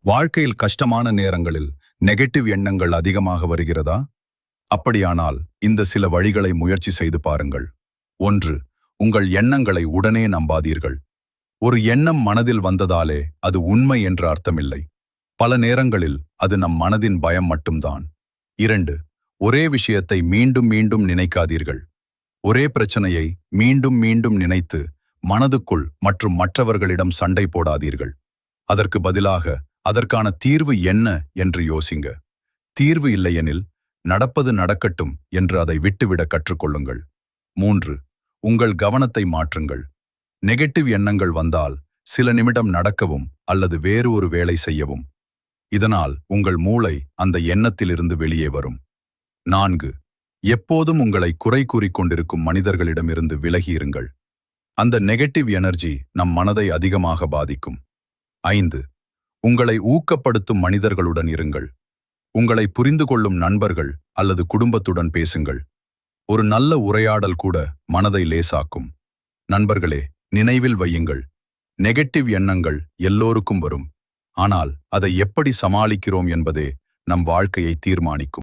வாழ்க்கையில் கஷ்டமான நேரங்களில் நெகட்டிவ் எண்ணங்கள் அதிகமாக வருகிறதா? அப்படியானால் இந்த சில வழிகளை முயற்சி செய்து பாருங்கள். 1. உங்கள் எண்ணங்களை உடனே நம்பாதீர்கள். ஒரு எண்ணம் மனதில் வந்ததாலே அது உண்மை என்று அர்த்தமில்லை. பல நேரங்களில் அது நம் மனதின் பயம் மட்டும்தான். 2. ஒரே விஷயத்தை மீண்டும் மீண்டும் நினைக்காதீர்கள். ஒரே பிரச்சனையை மீண்டும் மீண்டும் நினைத்து மனதுக்குள் மற்றும் மற்றவர்களிடம் சண்டை போடாதீர்கள். அதற்கு பதிலாக அதற்கான தீர்வு என்ன என்று யோசிங்க. தீர்வு இல்லையெனில் நடப்பது நடக்கட்டும் என்று அதை விட்டுவிட கற்றுக்கொள்ளுங்கள். 3. உங்கள் கவனத்தை மாற்றுங்கள். நெகட்டிவ் எண்ணங்கள் வந்தால் சில நிமிடம் நடக்கவும் அல்லது வேறு ஒரு வேலை செய்யவும். இதனால் உங்கள் மூளை அந்த எண்ணத்திலிருந்து வெளியே வரும். 4. எப்போதும் உங்களை குறை கூறிக்கொண்டிருக்கும் மனிதர்களிடமிருந்து விலகியிருங்கள். அந்த நெகட்டிவ் எனர்ஜி நம் மனதை அதிகமாக பாதிக்கும். 5. உங்களை ஊக்கப்படுத்தும் மனிதர்களுடன் இருங்கள். உங்களை புரிந்து கொள்ளும் நண்பர்கள் அல்லது குடும்பத்துடன் பேசுங்கள். ஒரு நல்ல உரையாடல் கூட மனதை லேசாக்கும். நண்பர்களே, நினைவில் வையுங்கள், நெகட்டிவ் எண்ணங்கள் எல்லோருக்கும் வரும். ஆனால் அதை எப்படி சமாளிக்கிறோம் என்பதே நம் வாழ்க்கையை தீர்மானிக்கும்.